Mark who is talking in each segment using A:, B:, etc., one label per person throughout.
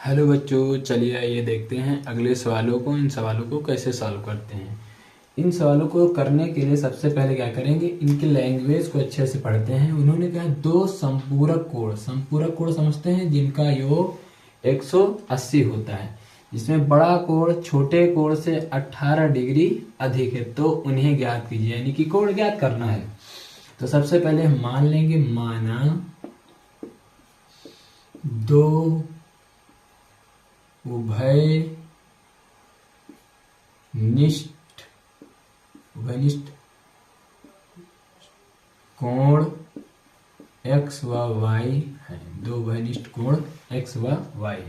A: Hello बच्चों, चलिए आइए देखते हैं अगले सवालों को। इन सवालों को कैसे सॉल्व करते हैं। इन सवालों को करने के लिए सबसे पहले क्या करेंगे, इनकी लैंग्वेज को अच्छे से पढ़ते हैं। उन्होंने कहा दो संपूरक कोण समझते हैं जिनका योग 180 होता है, जिसमें बड़ा कोण छोटे कोण से 18 डिग्री अधिक है, तो उन्हें ज्ञात कीजिए, यानी कि कोण ज्ञात करना है। तो सबसे पहले हम मान लेंगे, माना दो उभयनिष्ठ कोण x व y है। दो उभयनिष्ठ कोण x व y।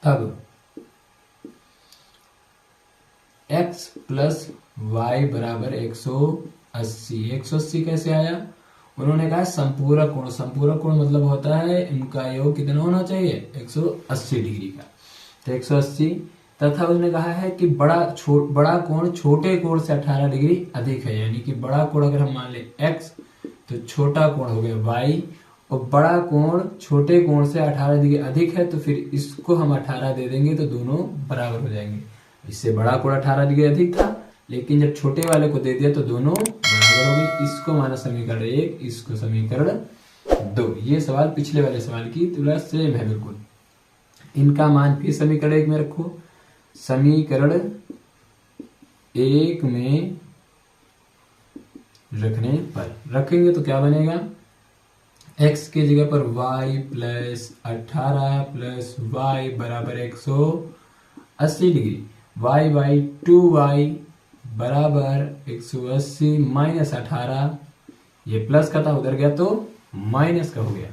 A: अब x प्लस y बराबर 180। 180 कैसे आया? उन्होंने कहा संपूरक कोण मतलब होता है इनका योग कितना होना चाहिए, 180 डिग्री का। तो 180 तथा उसने कहा है कि बड़ा कोण छोटे कोण से 18 डिग्री अधिक है, यानी कि बड़ा कोण अगर हम मान ले x तो छोटा कोण हो गया y, और बड़ा कोण छोटे कोण से 18 डिग्री अधिक है, तो फिर इसको हम 18 दे देंगे तो दोनों बराबर हो जाएंगे। इससे बड़ा कोण 18 डिग्री अधिक था, लेकिन जब छोटे वाले को दे दिया तो दोनों बराबर हो गए। इसको माना समीकरण 1, इसको समीकरण 2। ये सवाल पिछले वाले सवाल की तुलना सेम है बिल्कुल। इनका मान फिर समीकरण 1 में रखो। समीकरण 1 में रखने पर रखेंगे तो क्या बनेगा, x की जगह पर y प्लस 18 प्लस y बराबर 180 डिग्री, y बाई 2y बराबर 180 माइनस 18, ये प्लस का था उधर गया तो माइनस का हो गया।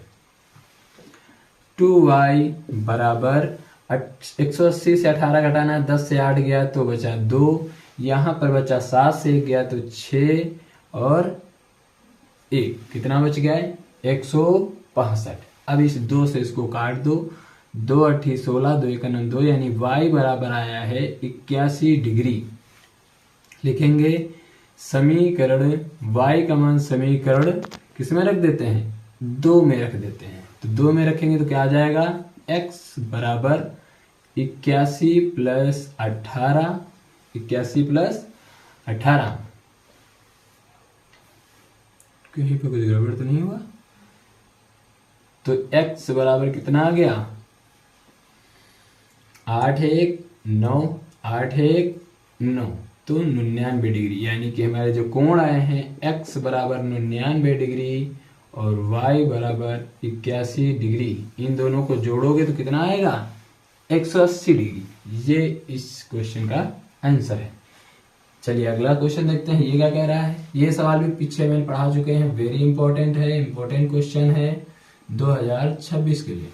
A: 2y बराबर 180 से 18 घटाना, 10 से 8 गया तो बचा 2, यहाँ पर बचा 7 से 1 गया तो 6 और 1, कितना बच गया है 165। अब इस 2 से इसको काट दो, 2 8 16, 2 1 2, यानी y बराबर आया है 81 डिग्री। लिखेंगे समीकरण y का मान समीकरण किस में रख देते हैं, 2 में रख देते हैं। तो 2 में रखेंगे तो क्या आ जाएगा, x बराबर 81 प्लस 18, 81 प्लस 18, कहीं पे कुछ गड़बड़ तो नहीं हुआ। तो x बराबर कितना आ गया, 8 1 9, 8 1 9, तो 99 डिग्री, यानी कि हमारे जो कोण आए हैं x बराबर 99 डिग्री और y बराबर 81 डिग्री, इन दोनों को जोड़ोगे तो कितना आएगा 180 डिग्री। ये इस क्वेश्चन का आंसर है। चलिए अगला क्वेश्चन देखते हैं, ये क्या कह रहा है। ये सवाल भी पीछे में पढ़ा चुके हैं, वेरी इंपॉर्टेंट है, इंपॉर्टेंट क्वेश्चन है 2026 के लिए।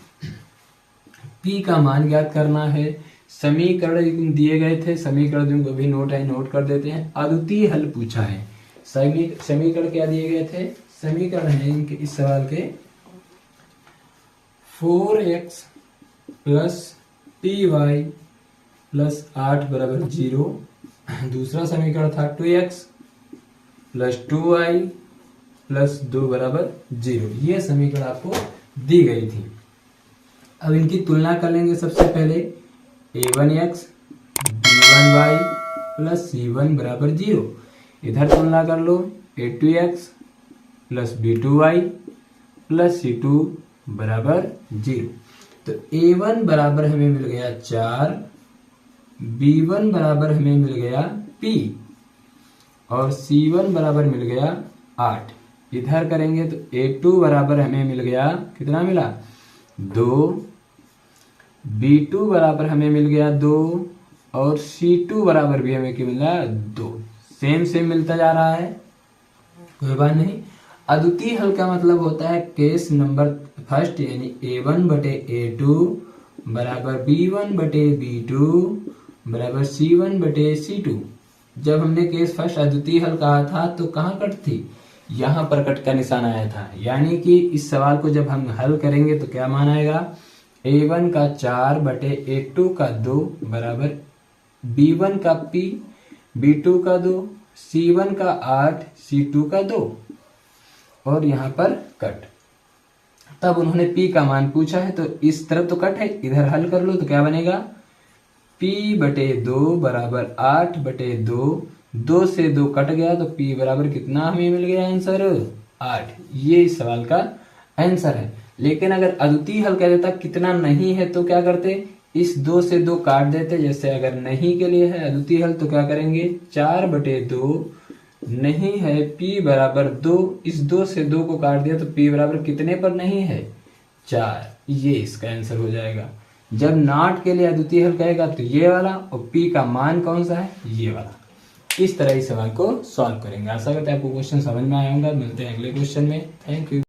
A: p का मान ज्ञात करना है। समीकरण दिए गए थे, समीकरण को भी नोट कर देते हैं। अद्वितीय हल पूछा है। समीकरण क्या दिए गए थे, समीकरण है इनके इस सवाल के 4x प्लस ty प्लस 8 बराबर 0। दूसरा समीकरण था 2x प्लस 2y प्लस 2 बराबर 0। ये समीकरण आपको दी गई थी। अब इनकी तुलना कर लेंगे। सबसे पहले a1x b1y प्लस c1 बराबर 0। इधर तुलना कर लो, a2x plus b2y plus c2 बराबर 0। तो a1 बराबर हमें मिल गया 4, b1 बराबर हमें मिल गया p और c1 बराबर मिल गया 8। इधर करेंगे तो a2 बराबर हमें मिल गया, कितना मिला 2, b2 बराबर हमें मिल गया 2 और c2 बराबर भी हमें क्या मिला 2। सेम मिलता जा रहा है, कोई बात नहीं। अद्वितीय हल का मतलब होता है केस नंबर फर्स्ट, यानी a1 बटे a2 बराबर b1 बटे b2 बराबर c1 बटे c2। जब हमने केस फर्स्ट अद्वितीय हल कहा था तो कहाँ कट थी, यहाँ पर कट का निशान आया था। यानी कि इस सवाल को जब हम हल करेंगे तो क्या मान आएगा, a1 का 4 बटे a2 का 2 बराबर b1 का p, b2 का 2, c1 का 8, c2 का 2 और यहाँ पर कट। तब उन्होंने p का मान पूछा है, तो इस तरफ तो कट है, इधर हल कर लो तो क्या बनेगा, p/2 बराबर 8/2, 2 से 2 कट गया तो p बराबर कितना हमें मिल गया आंसर, 8। ये इस सवाल का आंसर है। लेकिन अगर अद्वितीय हल कह देता कितना नहीं है तो क्या करते, इस 2 से 2 काट देते। जैसे अगर नहीं के लिए है अद्वितीय हल तो क्या करेंगे, 4/2 नहीं है p बराबर 2, इस 2 से 2 को काट दिया तो p बराबर कितने पर नहीं है, 4। ये इसका आंसर हो जाएगा। जब नॉट के लिए अद्वितीय हल कहेगा तो ये वाला, और p का मान कौन सा है, ये वाला। इस तरह इस सवाल को सॉल्व करेंगे। आशा करते हैं आपको क्वेश्चन समझ में आया होगा। मिलते हैं अगले क्वेश्चन में। Thank you.